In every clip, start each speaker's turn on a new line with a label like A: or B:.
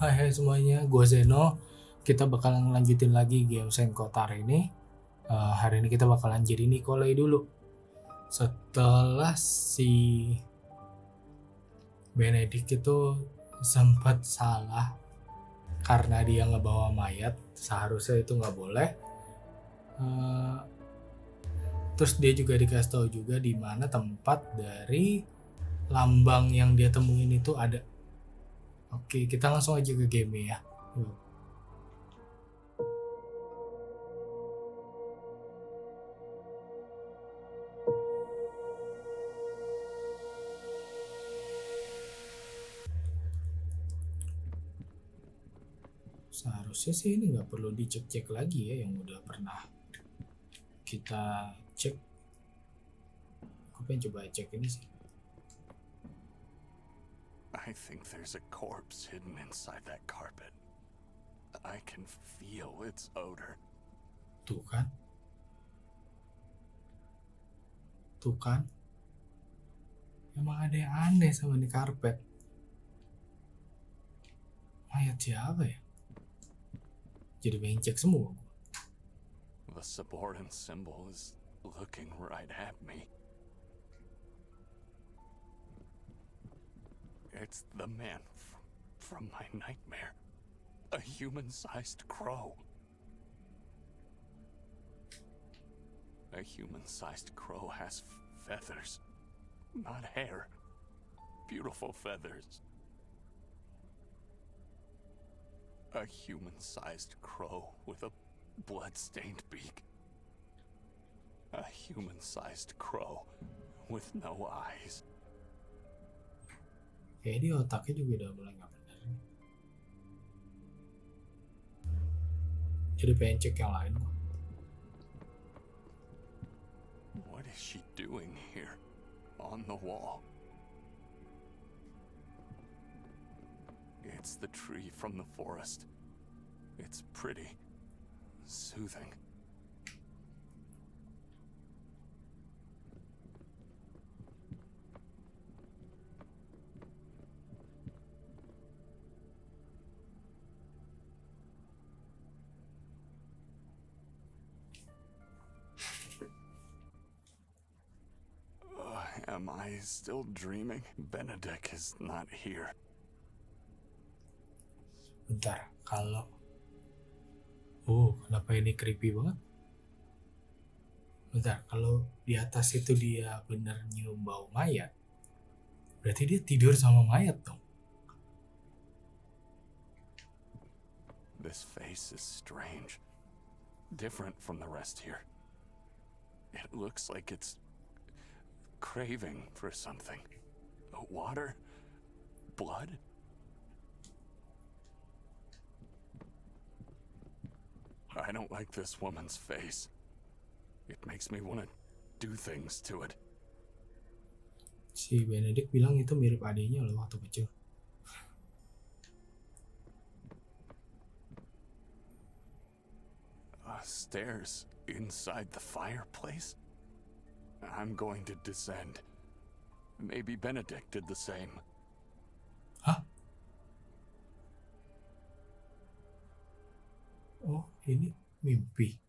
A: Hai semuanya, gue Zeno. Kita bakalan lanjutin lagi game Sveti Kotar ini. Hari ini kita bakalan jadi Nikolay dulu. Setelah si Benedek itu sempat salah karena dia ngebawa mayat, seharusnya itu nggak boleh. Terus dia juga dikasih tahu juga di mana tempat dari lambang yang dia temuin itu ada. Oke, kita langsung aja ke game ya. Yuk. Seharusnya sih ini nggak perlu dicek-cek lagi ya, yang udah pernah kita cek. Aku pengen coba cek ini sih.
B: I think there's a corpse hidden inside that carpet. I can feel its odor.
A: Tuh kan? Tuh kan? Emang ada yang aneh sama ini karpet. Mayat siapa ya? Jadi pengen cek semua.
B: The subordinate symbol is looking right at me. It's the man from my nightmare. A human-sized crow. A human-sized crow has feathers, not hair. Beautiful feathers. A human-sized crow with a blood-stained beak. A human-sized crow with no eyes.
A: Kayak di otaknya juga udah mulai nggak benar. Jadi pengen cek yang lain kok.
B: What is she doing here? On the wall. It's the tree from the forest. It's pretty, soothing. Am I still dreaming? Benedek is not here.
A: Bentar, kalau kenapa ini creepy banget? Bentar, kalau di atas itu dia bener nyium bau mayat, berarti dia tidur sama mayat dong.
B: This face is strange. Different from the rest here. It looks like it's craving for something. Water? Blood? I don't like this woman's face. It makes me want to do things to it.
A: Si Benedek bilang itu mirip adiknya loh waktu kecil.
B: Stairs inside the fireplace? I'm going to descend. Maybe Benedek did the same.
A: Hah? Oh, ini mimpi.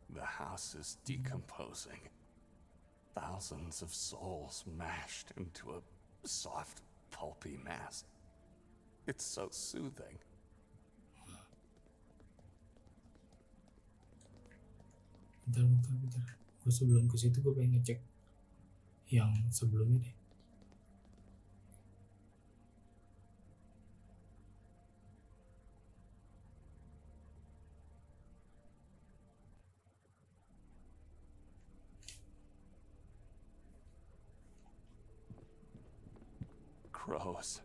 B: The house is decomposing. Thousands of souls mashed into a soft, pulpy mass. It's so soothing.
A: Bentar. Gue sebelum ke situ gue pengen ngecek yang sebelumnya deh.
B: Crows.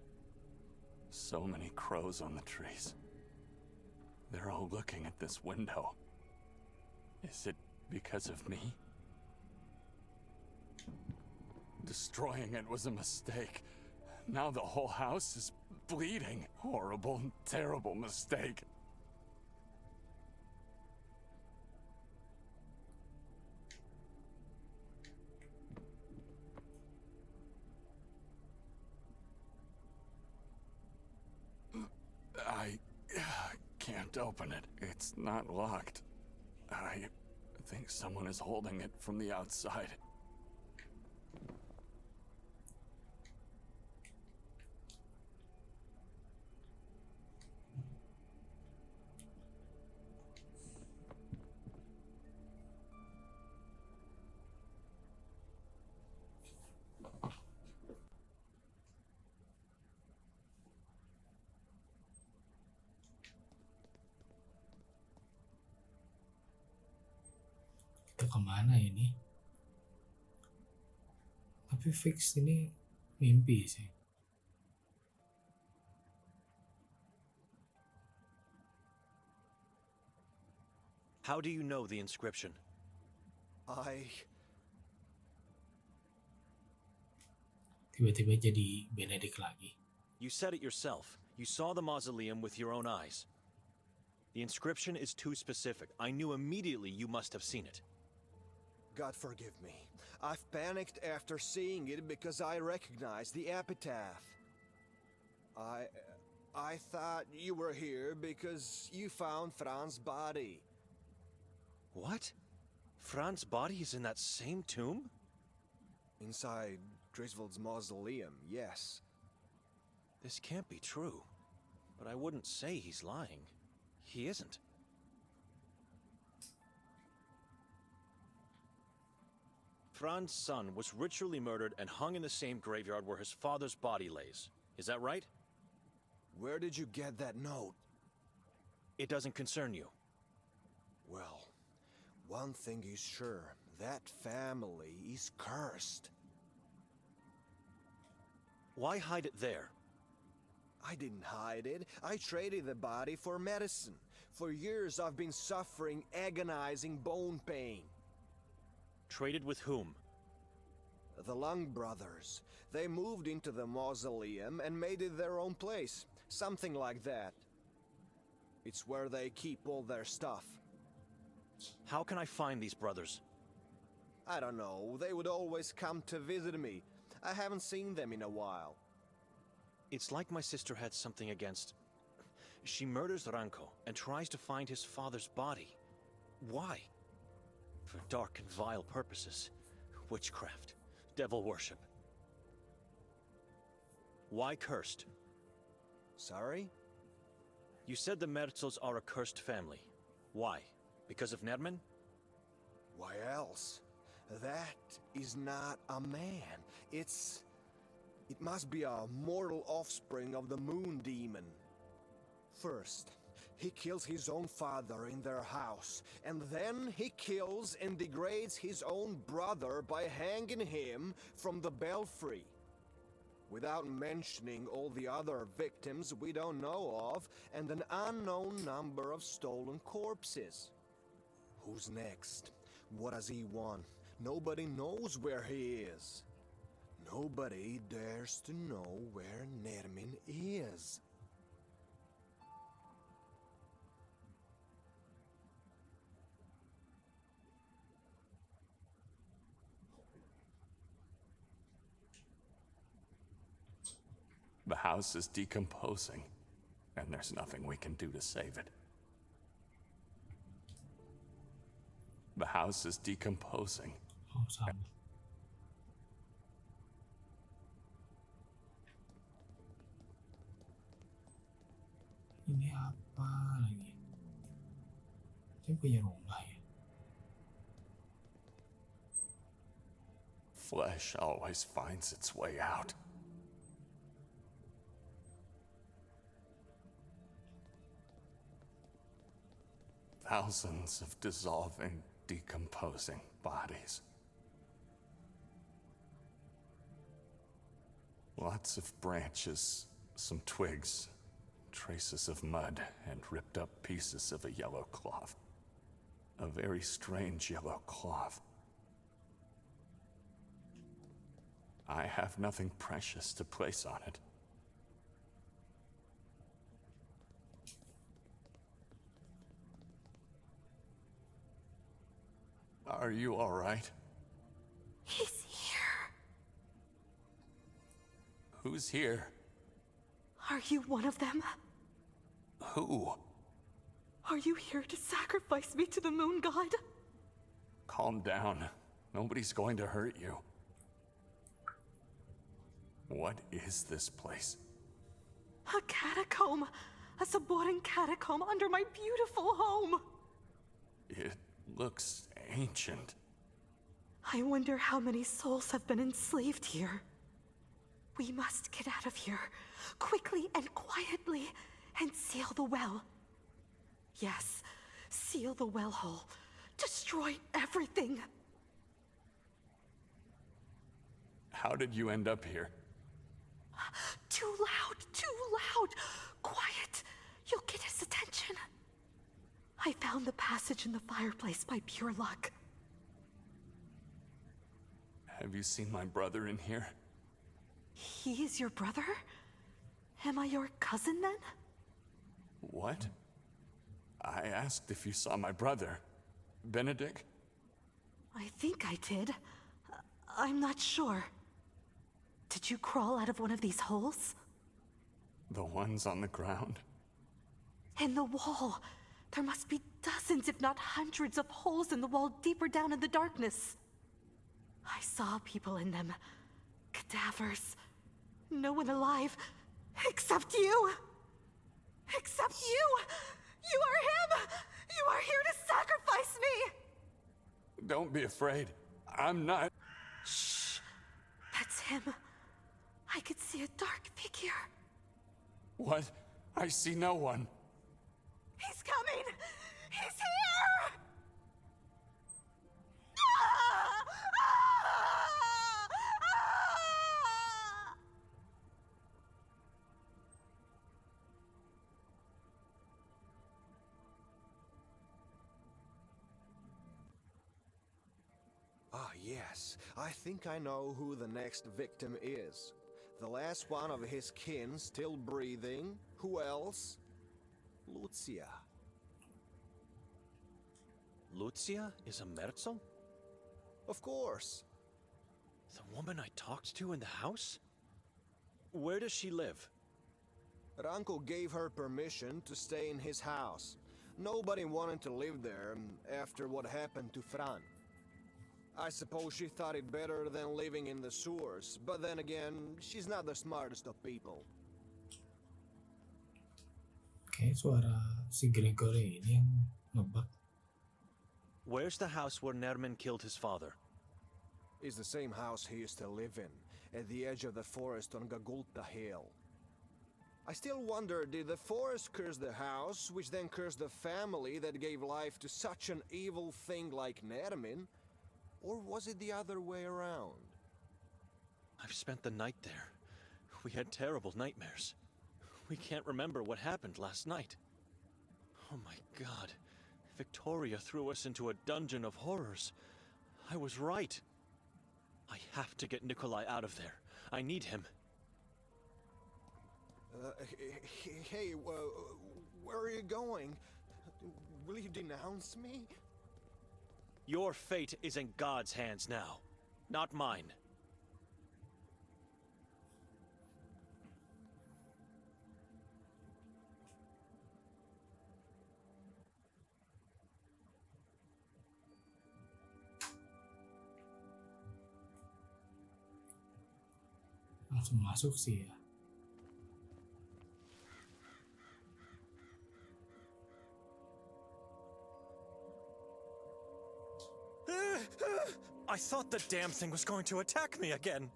B: So many crows on the trees. They're all looking at this window. Is it because of me? Destroying it was a mistake. Now the whole house is bleeding. Horrible, terrible mistake. can't open it. It's not locked. I think someone is holding it from the outside.
A: Kita kemana ini? Tapi fix ini mimpi sih.
C: How do you know the inscription?
A: Tiba-tiba jadi Benedek lagi.
C: You said it yourself. You saw the mausoleum with your own eyes. The inscription is too specific. I knew immediately you must have seen it.
D: God forgive me. I've panicked after seeing it because I recognized the epitaph. I thought you were here because you found Fran's body.
C: What? Fran's body is in that same tomb?
D: Inside Griswold's mausoleum, yes.
C: This can't be true. But I wouldn't say he's lying. He isn't. Fran's son was ritually murdered and hung in the same graveyard where his father's body lays. Is that right?
D: Where did you get that note?
C: It doesn't concern you.
D: Well, one thing is sure. That family is cursed.
C: Why hide it there?
D: I didn't hide it. I traded the body for medicine. For years I've been suffering agonizing bone pain.
C: Traded with whom?
D: The Lung brothers. They moved into the mausoleum and made it their own place. Something like that. It's where they keep all their stuff.
C: How can I find these brothers?
D: I don't know. They would always come to visit me. I haven't seen them in a while.
C: It's like my sister had something against... She murders Ranko and tries to find his father's body. Why? For dark and vile purposes. Witchcraft. Devil worship. Why cursed?
D: Sorry?
C: You said the Mertzels are a cursed family. Why? Because of Nerman?
D: Why else? That is not a man. It must be a mortal offspring of the moon demon. First, he kills his own father in their house, and then he kills and degrades his own brother by hanging him from the belfry. Without mentioning all the other victims we don't know of, and an unknown number of stolen corpses. Who's next? What does he want? Nobody knows where he is. Nobody dares to know where Nermin is.
B: The house is decomposing, and there's nothing we can do to save it. The house is decomposing.
A: Oh, sama. Ini apa lagi? Ini punya rumah ya?
B: Flesh always finds its way out. Thousands of dissolving, decomposing bodies. Lots of branches, some twigs, traces of mud, and ripped up pieces of a yellow cloth. A very strange yellow cloth. I have nothing precious to place on it. Are you all right?
E: He's here.
B: Who's here?
E: Are you one of them?
B: Who?
E: Are you here to sacrifice me to the moon god?
B: Calm down. Nobody's going to hurt you. What is this place?
E: A catacomb. A subordinate catacomb under my beautiful home.
B: It looks ancient.
E: I wonder how many souls have been enslaved here. We must get out of here, quickly and quietly, and seal the well. Yes, seal the well hole. Destroy everything.
B: How did you end up here?
E: Too loud, too loud. Quiet. You'll get his attention. I found the passage in the fireplace by pure luck.
B: Have you seen my brother in here?
E: He is your brother? Am I your cousin then?
B: What? I asked if you saw my brother. Benedek?
E: I think I did. I'm not sure. Did you crawl out of one of these holes?
B: The ones on the ground?
E: In the wall. There must be dozens, if not hundreds, of holes in the wall deeper down in the darkness. I saw people in them. Cadavers. No one alive. Except you! Except you! You are him! You are here to sacrifice me!
B: Don't be afraid. I'm not.
E: Shh! That's him. I could see a dark figure.
B: What? I see no one.
E: He's coming! He's here! Ah! Ah! Ah!
D: Ah, yes. I think I know who the next victim is. The last one of his kin still breathing. Who else? Lucia.
C: Lucia is a Merzel?
D: Of course.
C: The woman I talked to in the house? Where does she live?
D: Ranko gave her permission to stay in his house. Nobody wanted to live there after what happened to Fran. I suppose she thought it better than living in the sewers, but then again, she's not the smartest of people.
A: Kayak suara si Gregory ini yang ngebug.
C: Where's the house where Nerman killed his father?
D: It's the same house he used to live in, at the edge of the forest on Gagulta Hill. I still wonder, did the forest curse the house, which then cursed the family that gave life to such an evil thing like Nermin? Or was it the other way around?
C: I've spent the night there. We had terrible nightmares. We can't remember what happened last night. Oh my god. Victoria threw us into a dungeon of horrors. I was right. I have to get Nikolay out of there. I need him.
D: Hey, where are you going? Will you denounce me?
C: Your fate is in God's hands now, not mine.
A: Langsung masuk sih ya.
C: I thought the damn thing was going to attack me again.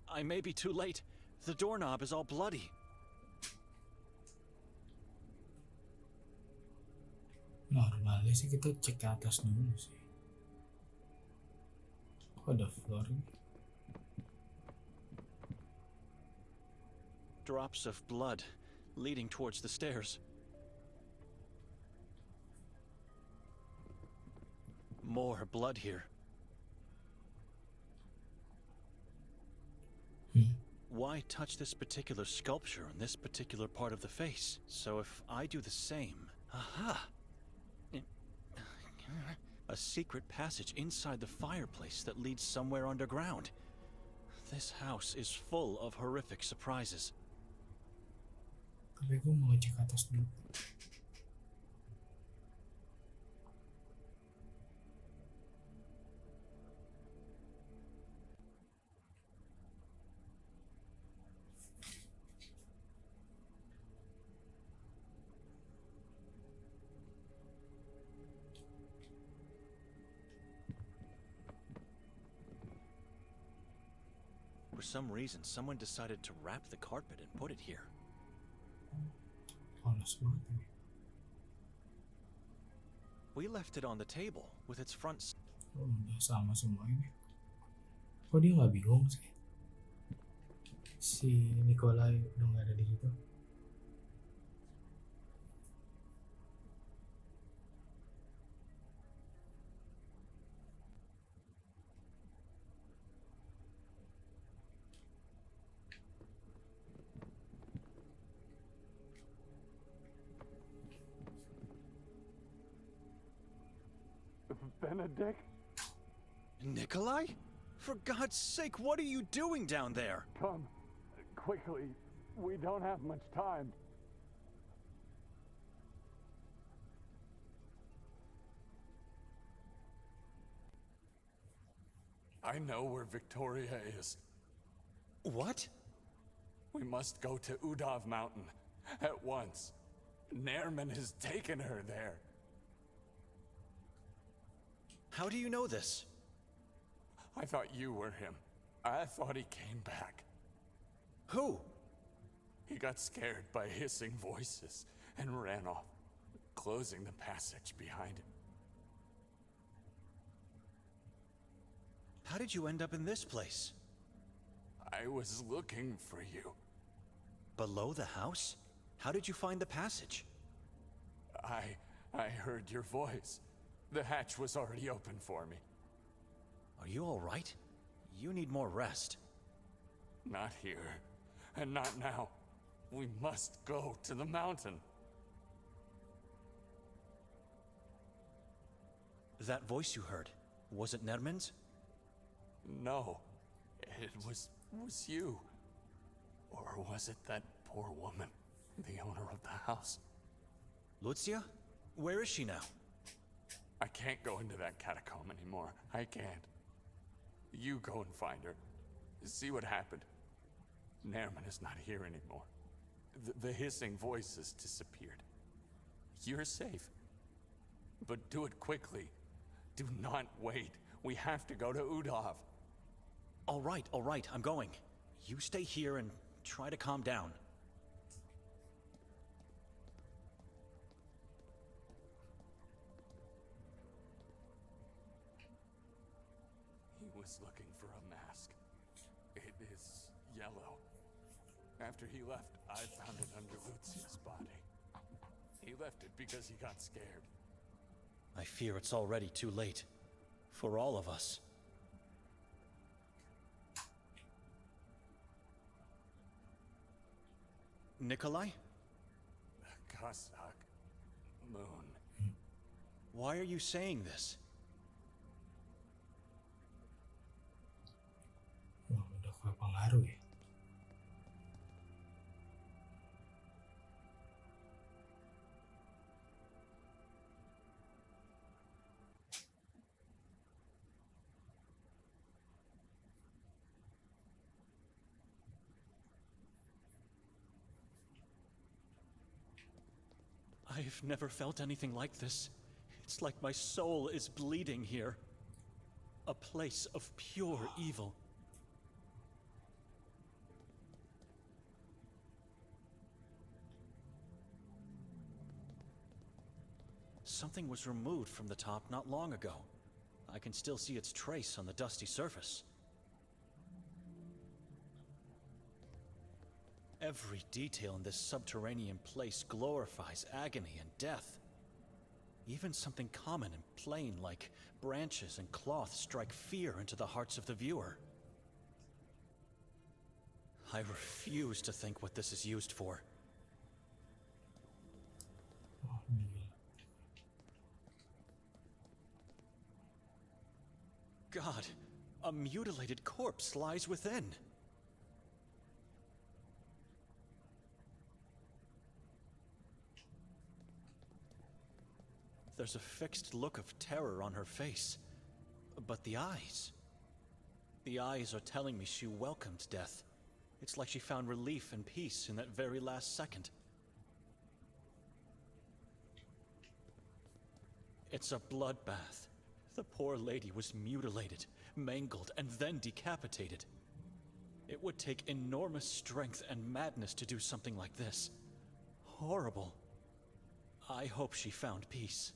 C: I may be too late. The doorknob is all bloody.
A: Normalnya sih kita cek ke atas dulu sih. Kok ada floor ini?
C: Drops of blood leading towards the stairs. More blood here. Why touch this particular sculpture in this particular part of the face? So if I do the same... Aha! A secret passage inside the fireplace that leads somewhere underground. This house is full of horrific surprises.
A: Tapi gue mau ngecek atas dulu.
C: For some reason, someone decided to wrap the carpet and put it here.
A: Panas banget ini.
C: We left it on the table with its front.
A: Oh, udah sama semua ini. Kok dia nggak bingung sih? Si Nikolay udah nggak ada di situ.
B: Benedek?
C: Nikolay? For God's sake, what are you doing down there?
B: Come, quickly. We don't have much time. I know where Victoria is.
C: What?
B: We must go to Udav Mountain at once. Nairman has taken her there.
C: How do you know this?
B: I thought you were him. I thought he came back.
C: Who?
B: He got scared by hissing voices and ran off, closing the passage behind him.
C: How did you end up in this place?
B: I was looking for you.
C: Below the house? How did you find the passage?
B: I heard your voice. The hatch was already open for me.
C: Are you all right? You need more rest.
B: Not here, and not now. We must go to the mountain.
C: That voice you heard, was it Nerman's?
B: No, it was you. Or was it that poor woman, the owner of the house?
C: Lucia? Where is she now?
B: I can't go into that catacomb anymore. I can't. You go and find her. See what happened. Nairman is not here anymore. The hissing voice has disappeared. You're safe. But do it quickly. Do not wait. We have to go to Udav.
C: All right, I'm going. You stay here and try to calm down.
B: He was looking for a mask. It is yellow. After he left, I found it under Lucia's body. He left it because he got scared.
C: I fear it's already too late. For all of us. Nikolay?
B: Cossack moon.
C: Why are you saying this?
A: Wah, udah kepengaruh ya.
C: I've never felt anything like this. It's like my soul is bleeding here. A place of pure evil. Something was removed from the top not long ago. I can still see its trace on the dusty surface. Every detail in this subterranean place glorifies agony and death. Even something common and plain like branches and cloth strike fear into the hearts of the viewer. I refuse to think what this is used for.
A: Oh, gila.
C: God, a mutilated corpse lies within. There's a fixed look of terror on her face. But the eyes... The eyes are telling me she welcomed death. It's like she found relief and peace in that very last second. It's a bloodbath. The poor lady was mutilated, mangled, and then decapitated. It would take enormous strength and madness to do something like this. Horrible. I hope she found peace.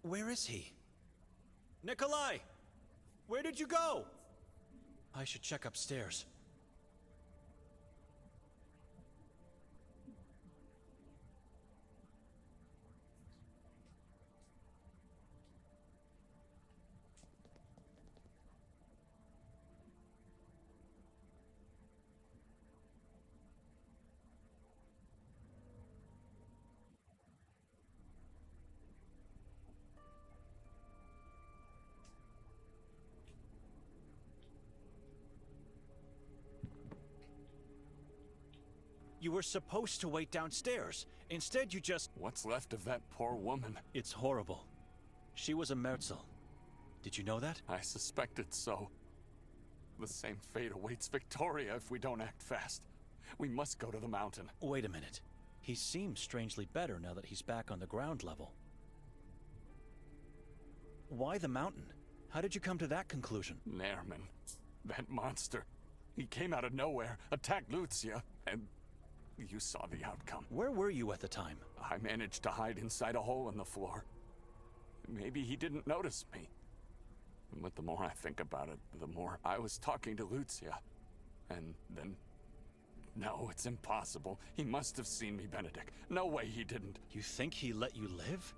C: Where is he? Nikolay! Where did you go? I should check upstairs. You were supposed to wait downstairs. Instead, you just...
B: What's left of that poor woman?
C: It's horrible. She was a Merzel. Did you know that?
B: I suspected so. The same fate awaits Victoria if we don't act fast. We must go to the mountain.
C: Wait a minute. He seems strangely better now that he's back on the ground level. Why the mountain? How did you come to that conclusion?
B: Nerman. That monster. He came out of nowhere, attacked Lucia, and... you saw the outcome.
C: Where were you at the time?
B: I managed to hide inside a hole in the floor. Maybe he didn't notice me. But the more I think about it, the more I was talking to Lucia. And then... No, it's impossible. He must have seen me, Benedek. No way he didn't.
C: You think he let you live?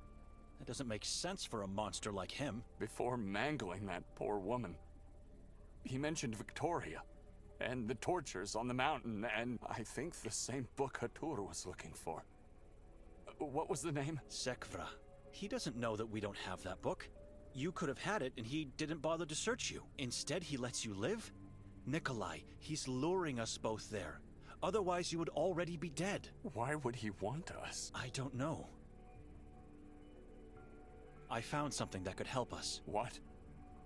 C: That doesn't make sense for a monster like him.
B: Before mangling that poor woman, he mentioned Victoria. And the tortures on the mountain, and I think the same book Tidur was looking for. What was the name?
C: Sekvra. He doesn't know that we don't have that book. You could have had it and he didn't bother to search you. Instead, he lets you live? Nikolay, he's luring us both there. Otherwise, you would already be dead.
B: Why would he want us?
C: I don't know. I found something that could help us.
B: What?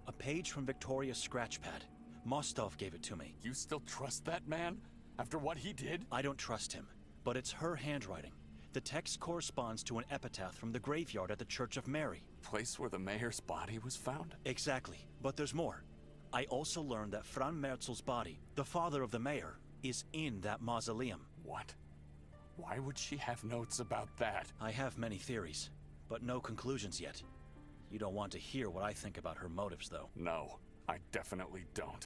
C: A page from Victoria's scratchpad. Mostov gave it to me.
B: You still trust that man? After what he did?
C: I don't trust him, but it's her handwriting. The text corresponds to an epitaph from the graveyard at the Church of Mary.
B: Place where the mayor's body was found?
C: Exactly, but there's more. I also learned that Fran Merzel's body, the father of the mayor, is in that mausoleum.
B: What? Why would she have notes about that?
C: I have many theories, but no conclusions yet. You don't want to hear what I think about her motives, though.
B: No, I definitely don't.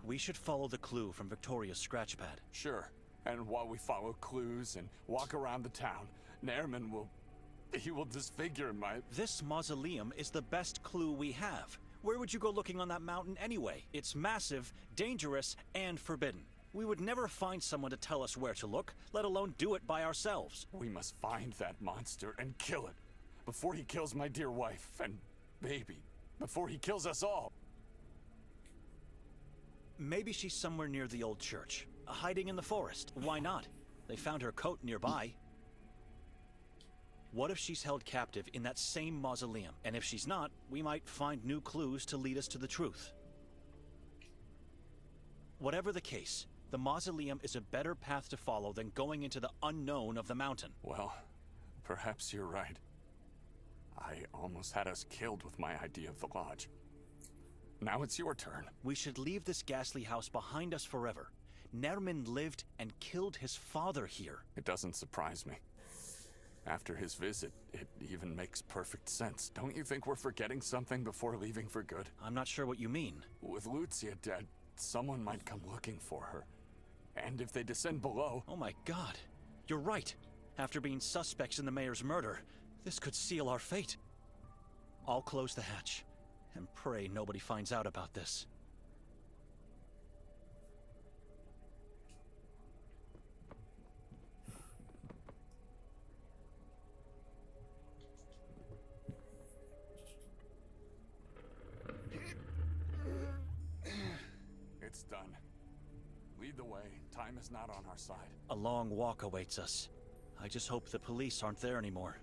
C: We should follow the clue from Victoria's scratchpad.
B: Sure, and while we follow clues and walk around the town, Nerman will... he will disfigure my...
C: This mausoleum is the best clue we have. Where would you go looking on that mountain anyway? It's massive, dangerous, and forbidden. We would never find someone to tell us where to look, let alone do it by ourselves.
B: We must find that monster and kill it. Before he kills my dear wife and baby. Before he kills us all.
C: Maybe she's somewhere near the old church, hiding in the forest. Why not? They found her coat nearby. What if she's held captive in that same mausoleum? And if she's not, we might find new clues to lead us to the truth. Whatever the case, the mausoleum is a better path to follow than going into the unknown of the mountain.
B: Well, perhaps you're right. I almost had us killed with my idea of the lodge. Now it's your turn.
C: We should leave this ghastly house behind us forever. Nerman lived and killed his father here.
B: It doesn't surprise me. After his visit, it even makes perfect sense. Don't you think we're forgetting something before leaving for good?
C: I'm not sure what you mean.
B: With Lucia dead, someone might come looking for her. And if they descend below...
C: Oh my god. You're right. After being suspects in the mayor's murder, this could seal our fate. I'll close the hatch and pray nobody finds out about this.
B: It's done. Lead the way. Time is not on our side.
C: A long walk awaits us. I just hope the police aren't there anymore.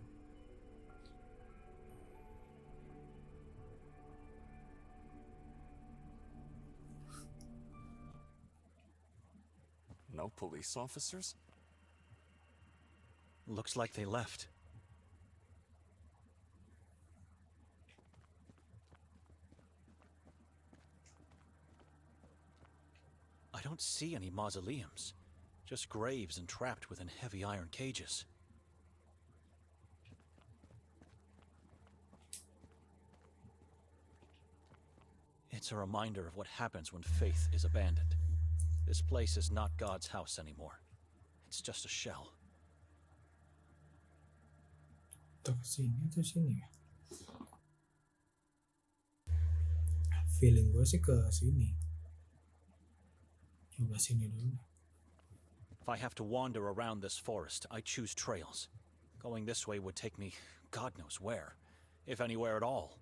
B: No police officers?
C: Looks like they left. I don't see any mausoleums. Just graves entrapped within heavy iron cages. It's a reminder of what happens when faith is abandoned. This place is not God's house anymore. It's just a shell.
A: Atau ke sini atau sini ya? Feeling gue sih ke sini. Coba sini dulu.
C: If I have to wander around this forest, I choose trails. Going this way would take me God knows where, if anywhere at all.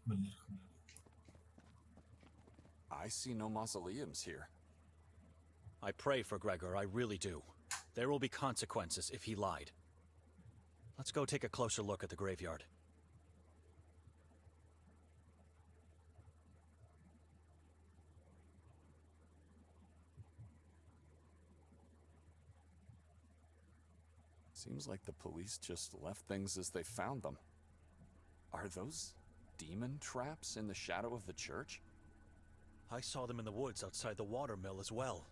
A: Bener.
B: I see no mausoleums here.
C: I pray for Gregor, I really do. There will be consequences if he lied. Let's go take a closer look at the graveyard.
B: Seems like the police just left things as they found them. Are those demon traps in the shadow of the church?
C: I saw them in the woods outside the watermill as well.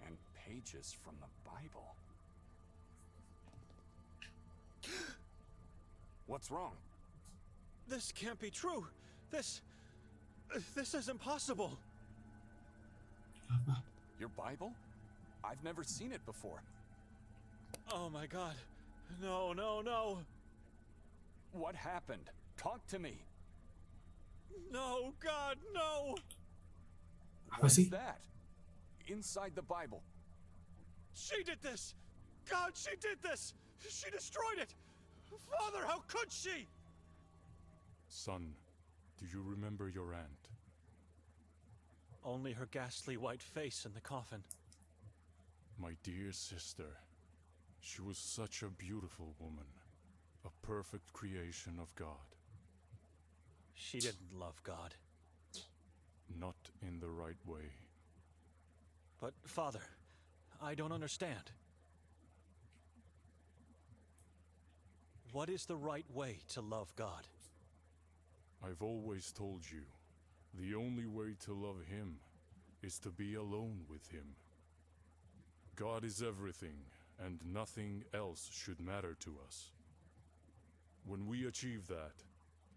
B: And pages from the Bible. What's wrong?
C: This can't be true. This is impossible.
A: Apa?
B: Your Bible? I've never seen it before.
C: Oh my god. No, no, no.
B: What happened? Talk to me.
C: No, God, no.
A: Apa
B: What's
A: sih?
B: that? Inside the Bible.
C: She did this. God, she did this. She destroyed it. Father, how could she?
F: Son, do you remember your aunt?
C: Only her ghastly white face in the coffin.
F: My dear sister. She was such a beautiful woman. A perfect creation of God.
C: She didn't love God.
F: Not in the right way.
C: But, Father, I don't understand. What is the right way to love God?
F: I've always told you, the only way to love Him is to be alone with Him. God is everything, and nothing else should matter to us. When we achieve that,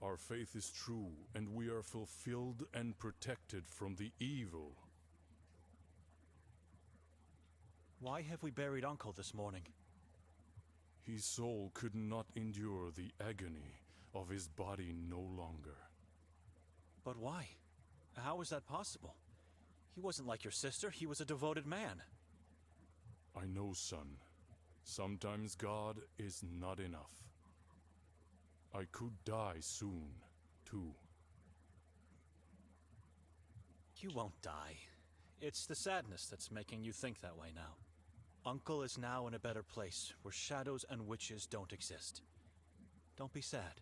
F: our faith is true, and we are fulfilled and protected from the evil.
C: Why have we buried Uncle this morning?
F: His soul could not endure the agony of his body no longer.
C: But why? How is that possible? He wasn't like your sister, he was a devoted man.
F: I know, son. Sometimes God is not enough. I could die soon, too.
C: You won't die. It's the sadness that's making you think that way now. Uncle is now in a better place, where shadows and witches don't exist. Don't be sad.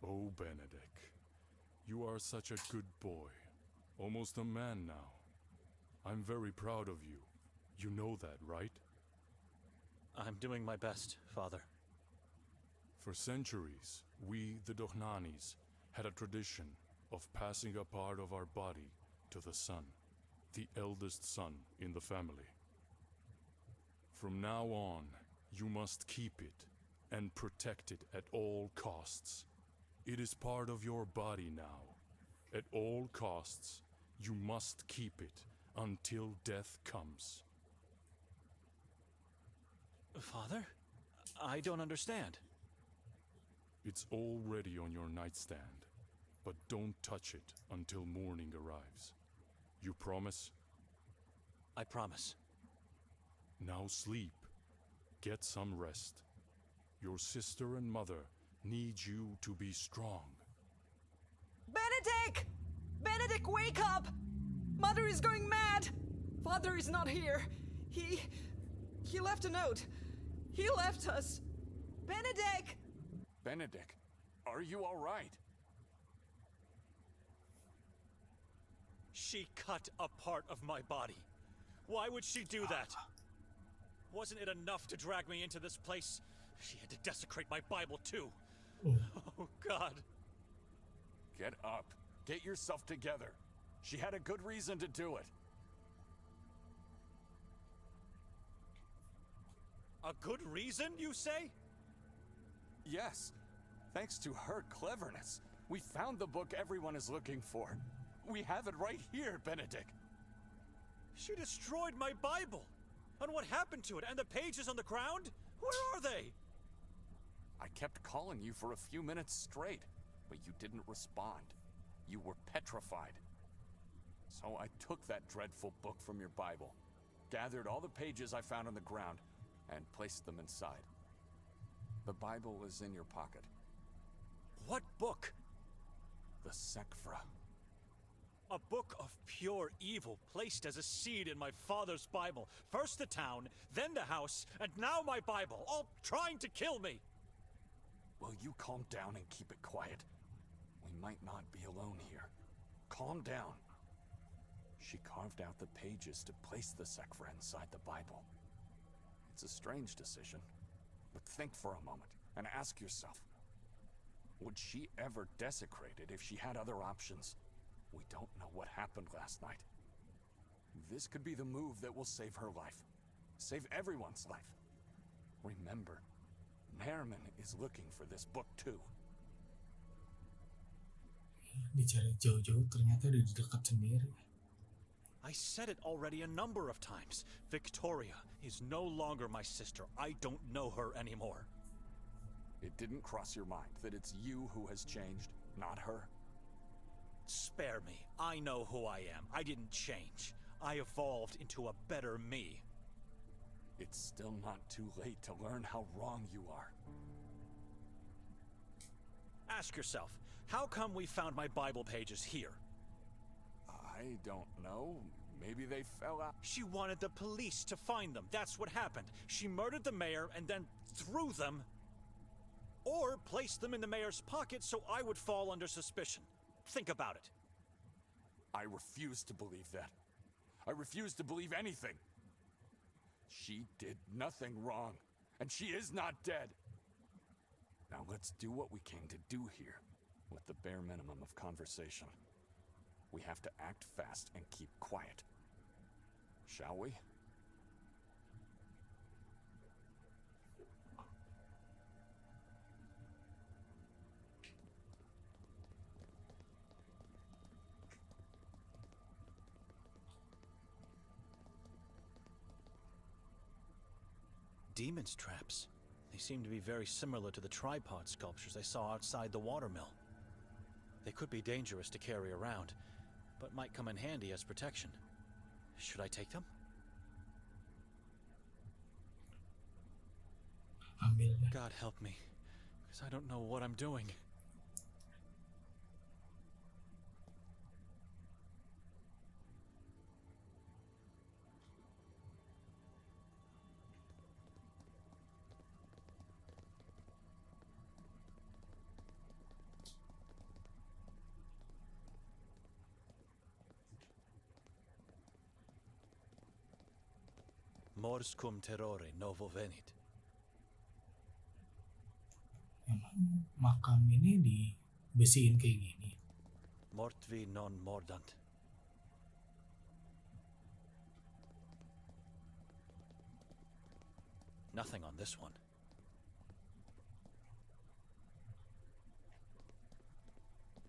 F: Oh, Benedek, you are such a good boy. Almost a man now. I'm very proud of you. You know that, right?
C: I'm doing my best, Father.
F: For centuries, we, the Dohnanis, had a tradition of passing a part of our body to the son, the eldest son in the family. From now on, you must keep it and protect it at all costs. It is part of your body now. At all costs, you must keep it until death comes.
C: Father? I don't understand.
F: It's already on your nightstand, but don't touch it until morning arrives. You promise?
C: I promise.
F: Now sleep. Get some rest. Your sister and mother need you to be strong.
G: Benedek! Benedek, wake up! Mother is going mad! Father is not here. He left a note. He left us. Benedek!
B: Benedek, are you all right?
C: She cut a part of my body. Why would she do that? Wasn't it enough to drag me into this place? She had to desecrate my Bible too. Oh, God.
B: Get up. Get yourself together. She had a good reason to do it.
C: A good reason, you say?
B: Yes. Thanks to her cleverness, we found the book everyone is looking for. We have it right here, Benedek.
C: She destroyed my Bible. And what happened to it? And the pages on the ground? Where are they?
B: I kept calling you for a few minutes straight, but you didn't respond. You were petrified. So I took that dreadful book from your Bible, gathered all the pages I found on the ground, and placed them inside. The Bible is in your pocket.
C: What book?
B: The Sekfra.
C: A book of pure evil placed as a seed in my father's Bible. First the town, then the house, and now my Bible, all trying to kill me.
B: Will you calm down and keep it quiet? We might not be alone here. Calm down. She carved out the pages to place the Sekfra inside the Bible. It's a strange decision, but think for a moment and ask yourself, would she ever desecrate it if she had other options? We don't know what happened last night. This could be the move that will save her life. Save everyone's life. Remember, Merriman is looking for this book too.
A: Dicari jauh-jauh ternyata di dekat sendiri.
C: I said it already a number of times. Victoria is no longer my sister. I don't know her anymore.
B: It didn't cross your mind that it's you who has changed, not her?
C: Spare me. I know who I am. I didn't change. I evolved into a better me.
B: It's still not too late to learn how wrong you are.
C: Ask yourself, how come we found my Bible pages here?
B: I don't know. Maybe they fell out.
C: She wanted the police to find them. That's what happened. She murdered the mayor and then threw them. Or placed them in the mayor's pocket so I would fall under suspicion. Think about it.
B: I refuse to believe that. I refuse to believe anything. She did nothing wrong, and she is not dead. Now let's do what we came to do here, with the bare minimum of conversation. We have to act fast and keep quiet. Shall we?
C: Demon's traps. They seem to be very similar to the tripod sculptures I saw outside the watermill. They could be dangerous to carry around, but might come in handy as protection. Should I take them?
A: Ambil deh.
C: God help me, because I don't know what I'm doing. Mors cum terrore novo venit.
A: Emang makam ini dibesiin kayak gini.
C: Mortvi non mordant. Nothing on this one.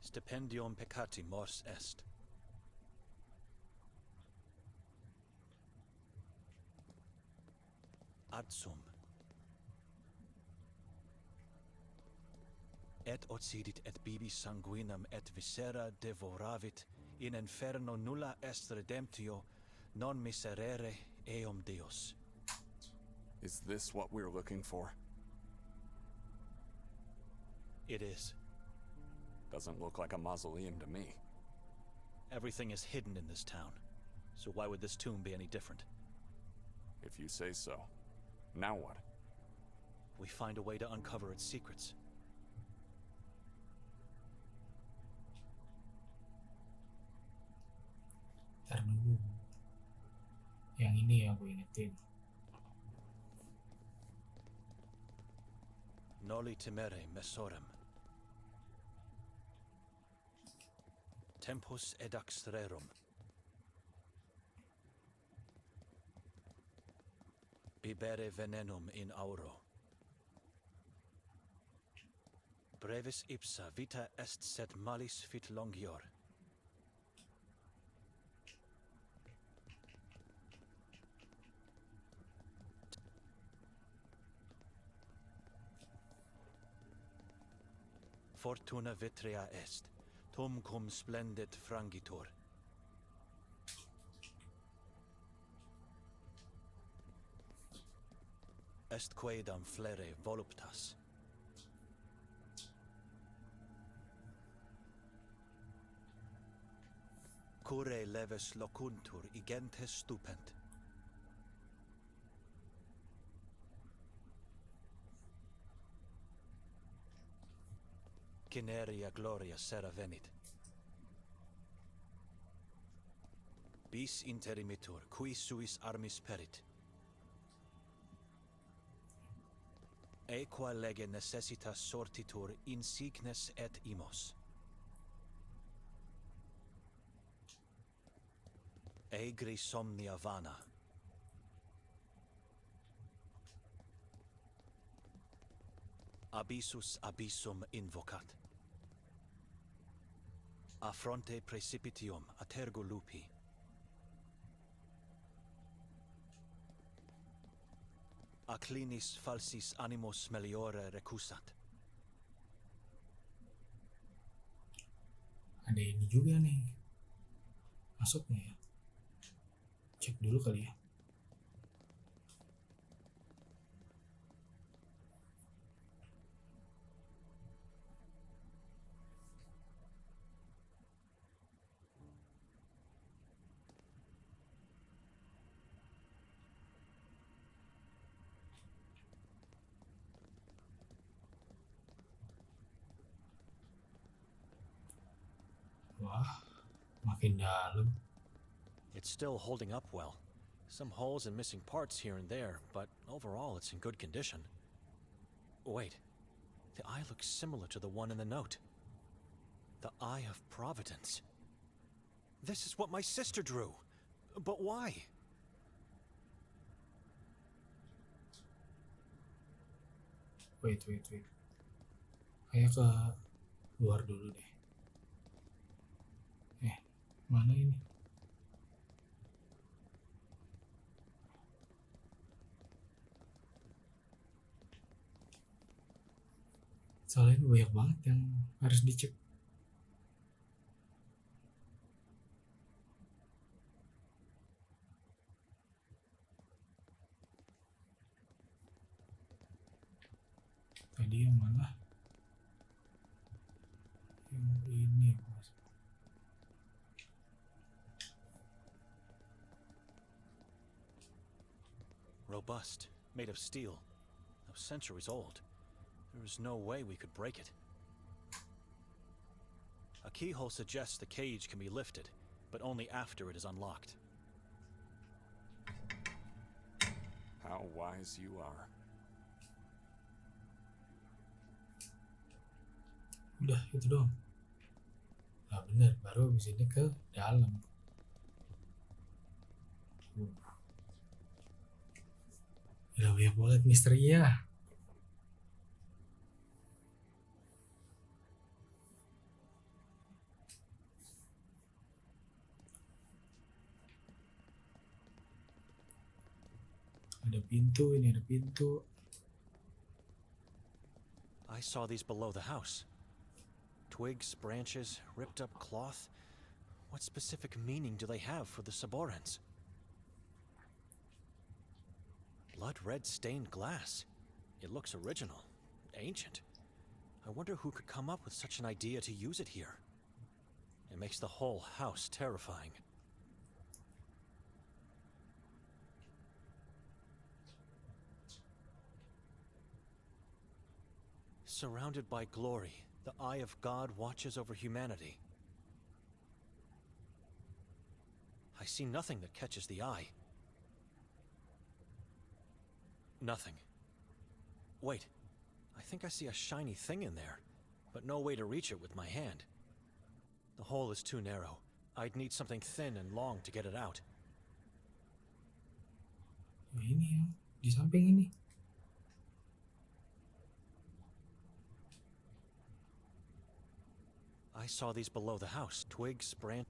C: Stipendium peccati mors est. Adsum. Et occidit et bibi sanguinam et viscera devoravit, in inferno nulla est redemptio, non miserere eum Deus.
B: Is this what we're looking for?
C: It is.
B: Doesn't look like a mausoleum to me.
C: Everything is hidden in this town, so why would this tomb be any different?
B: If you say so. Now what?
C: We find a way to uncover its secrets.
A: Ntar dulu. Yang ini yang gue ingetin.
C: Noli timere mesorem. Tempus edax rerum. Bibere venenum in auro. Brevis ipsa vita est sed malis fit longior. Fortuna vitrea est, tum cum splendit frangitur. Est quaedam flere voluptas. Cure leves locuntur igentes stupent. Cinerea gloria sera venit. Bis interimitur, qui suis armis perit. Equa lege necessitas sortitur insignes et imos. Egri somnia vana. Abyssus abyssum invocat. A fronte precipitium atergo lupi. Acclinis falsis animos meliore recusat.
A: Ada ini juga nih. Masuk nih ya. Cek dulu kali ya. Wah, makin dalam.
C: It's still holding up well. Some holes and missing parts here and there, but overall it's in good condition. Wait, the eye looks similar to the one in the note. The Eye of Providence. This is what my sister drew. But why?
A: Wait. Kayak ke luar dulu deh. Mana ini? Soalnya ini banyak banget yang harus dicek. Tadi yang mana? Yang ini Mas.
C: Robust, made of steel, centuries old. There is no way we could break it. A keyhole suggests the cage can be lifted, but only after it is unlocked.
B: How wise you are.
A: Udah itu doang. Nah bener, baru habis ini ke dalam. Udah banyak banget misterinya. Ada pintu, ini ada pintu.
C: I saw these below the house. Twigs, branches, ripped up cloth. What specific meaning do they have for the Saborans? Blood red stained glass. It looks original, ancient. I wonder who could come up with such an idea to use it here. It makes the whole house terrifying. Surrounded by glory, the eye of God watches over humanity. I see nothing that catches the eye. Nothing. Wait, I think I see a shiny thing in there, but no way to reach it with my hand. The hole is too narrow. I'd need something thin and long to get it out.
A: Ini yang di samping ini.
C: I saw these below the house. Twigs, branch.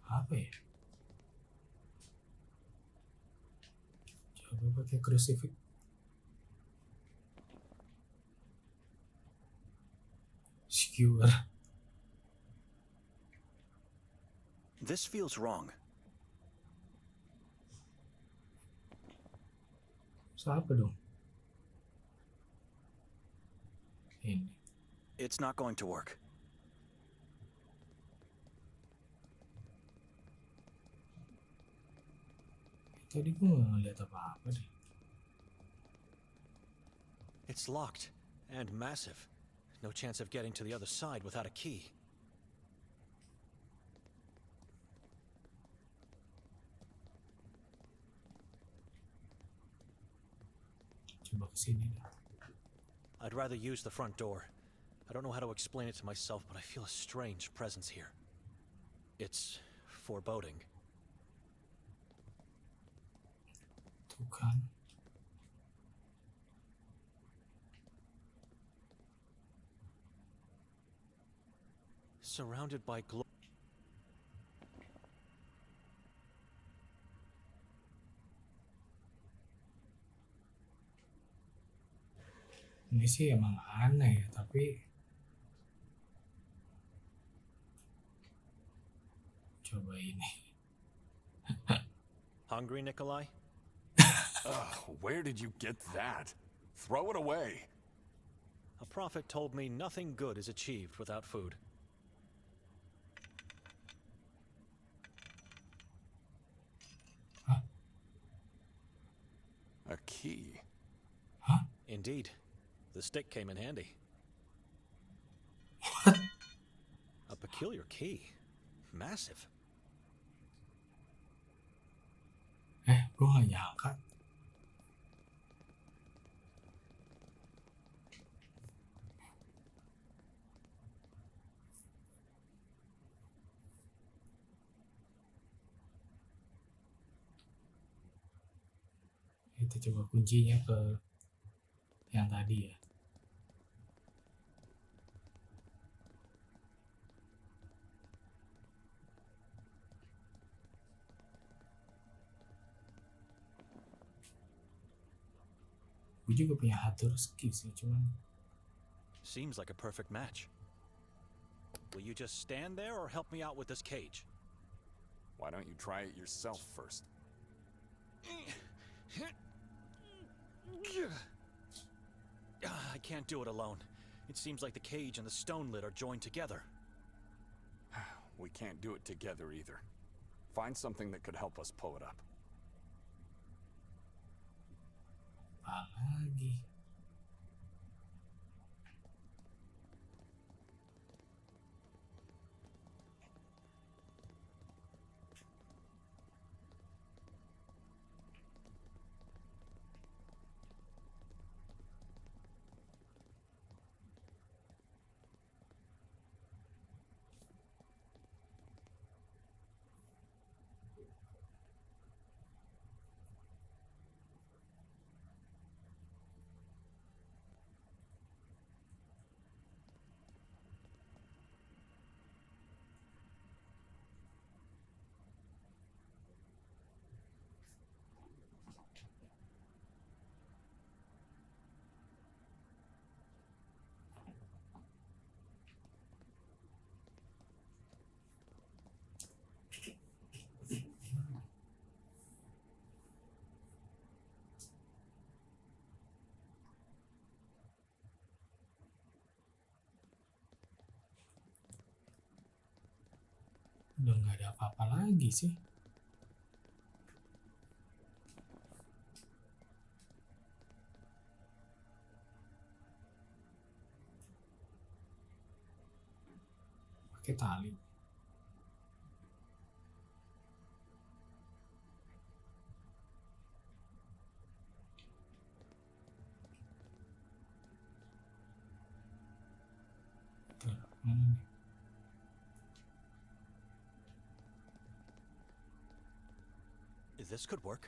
A: Apa ya? Coba pakai crucifix. Skewer.
H: This feels wrong.
A: Siapa dong? Ini.
H: It's not going to work.
A: Tadi gue gak ngeliat apa-apa deh.
C: It's locked and massive. No chance of getting to the other side without a key.
A: Coba kesini deh.
C: I'd rather use the front door. I don't know how to explain it to myself, but I feel a strange presence here. It's foreboding.
A: Tuh kan.
C: Surrounded by glory.
A: Ini sih emang aneh ya, tapi coba ini.
C: Hungry, Nikolay?
B: Where did you get that? Throw it away.
C: A prophet told me nothing good is achieved without food.
B: A key.
A: Hah?
C: Indeed. The stick came in handy.
A: What?
C: A peculiar key. Massive.
A: Gue gak nyangka. Kita coba kuncinya ke yang tadi ya. Gue juga punya hatur ski sih, cuman
C: Seems like a perfect match. Will you just stand there or help me out with this cage?
B: Why don't you try it yourself first?
C: I can't do it alone. It seems like the cage and the stone lid are joined together.
B: We can't do it together either. Find something that could help us pull it up.
A: apa lagi? Udah nggak ada apa-apa lagi sih. Pakai tali. Tuh, mana nih?
C: This could work.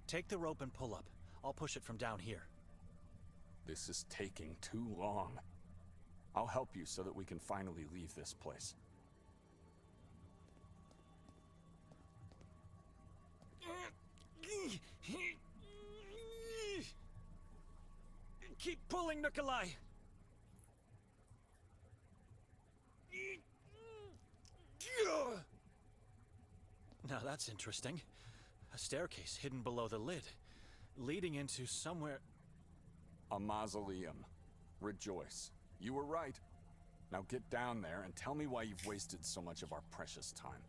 C: Take the rope and pull up. I'll push it from down here.
B: This is taking too long. I'll help you so that we can finally leave this place.
C: Keep pulling, Nikolay! Now that's interesting. A staircase hidden below the lid, leading into somewhere...
B: A mausoleum. Rejoice. You were right. Now get down there and tell me why you've wasted so much of our precious time.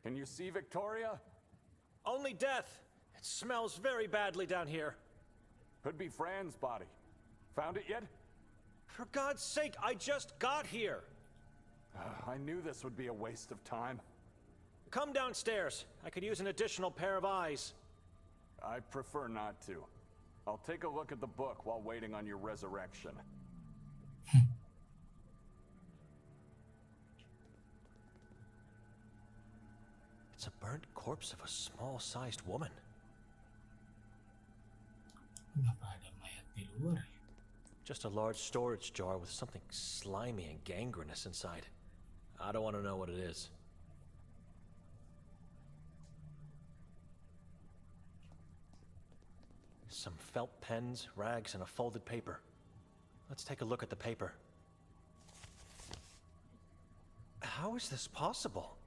B: Can you see Victoria?
C: Only death! It smells very badly down here.
B: Could be Fran's body. Found it yet?
C: For God's sake, I just got here!
B: I knew this would be a waste of time.
C: Come downstairs. I could use an additional pair of eyes.
B: I prefer not to. I'll take a look at the book while waiting on your resurrection.
C: It's a burnt corpse of a small-sized woman.
A: Kenapa ada mayat di luar ya?
C: Just a large storage jar with something slimy and gangrenous inside. I don't want to know what it is. Some felt pens, rags, and a folded paper. Let's take a look at the paper. How is this possible?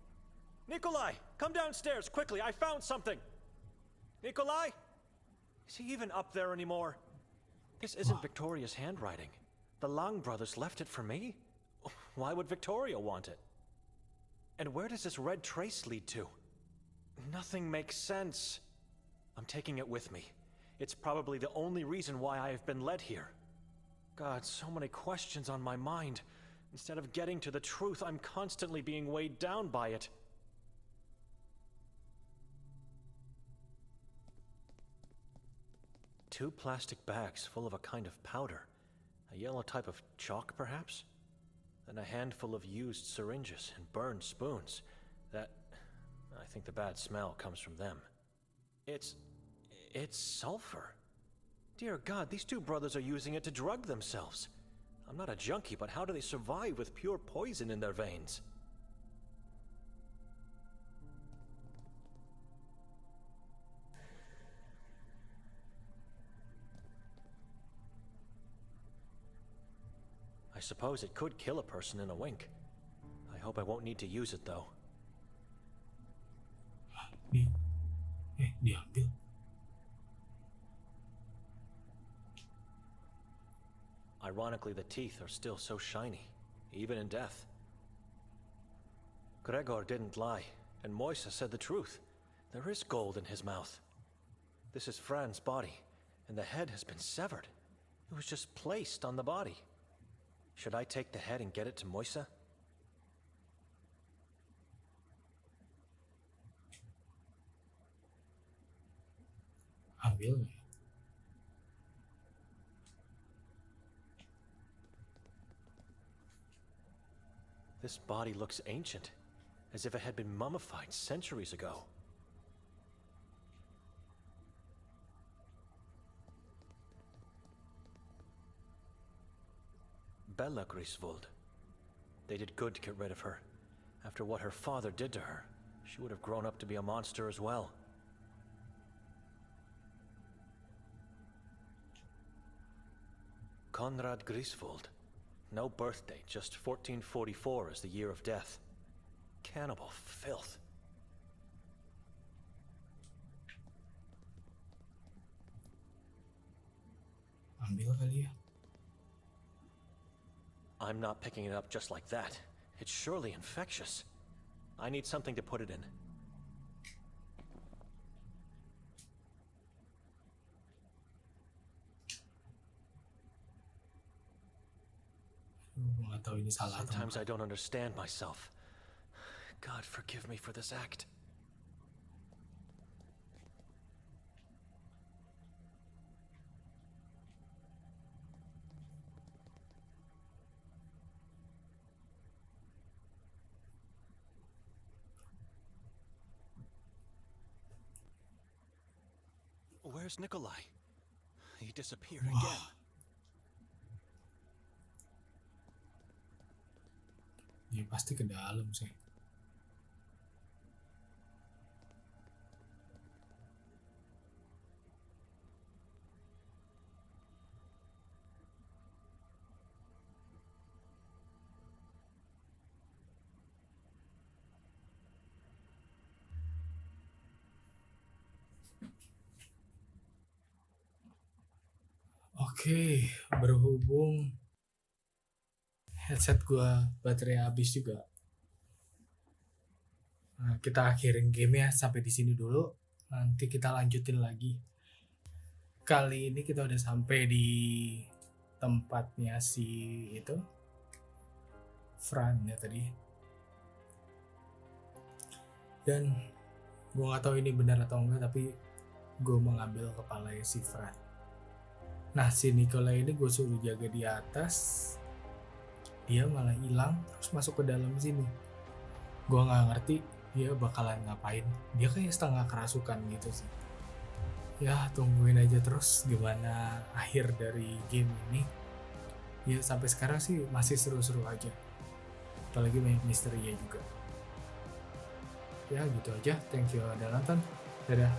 C: Nikolay, come downstairs, quickly, I found something! Nikolay? Is he even up there anymore? This isn't Victoria's handwriting. The Lang brothers left it for me? Why would Victoria want it? And where does this red trace lead to? Nothing makes sense. I'm taking it with me. It's probably the only reason why I have been led here. God, so many questions on my mind. Instead of getting to the truth, I'm constantly being weighed down by it. Two plastic bags full of a kind of powder. A yellow type of chalk, perhaps? Then a handful of used syringes and burned spoons. I think the bad smell comes from them. It's sulfur. Dear God, these two brothers are using it to drug themselves. I'm not a junkie, but how do they survive with pure poison in their veins? I suppose it could kill a person in a wink. I hope I won't need to use it, though.
A: Diambil.
C: Ironically, the teeth are still so shiny, even in death. Gregor didn't lie, and Moisa said the truth. There is gold in his mouth. This is Fran's body, and the head has been severed. It was just placed on the body. Should I take the head and get it to Moisa?
A: Ambil.
C: This body looks ancient, as if it had been mummified centuries ago. Bella Griswold. They did good to get rid of her. After what her father did to her, she would have grown up to be a monster as well. Konrad Griswold. No birth date, just 1444 as the year of death. Cannibal filth.
A: Ambil kali ya.
C: I'm not picking it up just like that. It's surely infectious. I need something to put it in.
A: Gue gak tahu ini salah atau
C: Sometimes I
A: enggak.
C: don't understand myself. God forgive me for this act. Where's Nikolay? He disappeared again.
A: Ya pasti ke dalam sih. Oke, berhubung headset gua baterai habis juga. Nah, kita akhirin game ya sampai di sini dulu. Nanti kita lanjutin lagi. Kali ini kita udah sampai di tempatnya si itu Fran ya tadi. Dan gue nggak tahu ini benar atau enggak, tapi gue mengambil kepalanya si Fran. Nah, si Nikolay ini gue suruh jaga di atas, dia malah hilang terus masuk ke dalam sini. Gue nggak ngerti dia bakalan ngapain. Dia kayak setengah kerasukan gitu sih. Ya, tungguin aja terus gimana akhir dari game ini. Ya, sampai sekarang sih masih seru-seru aja. Apalagi banyak misterinya juga. Ya, gitu aja. Thank you udah nonton. Dadah.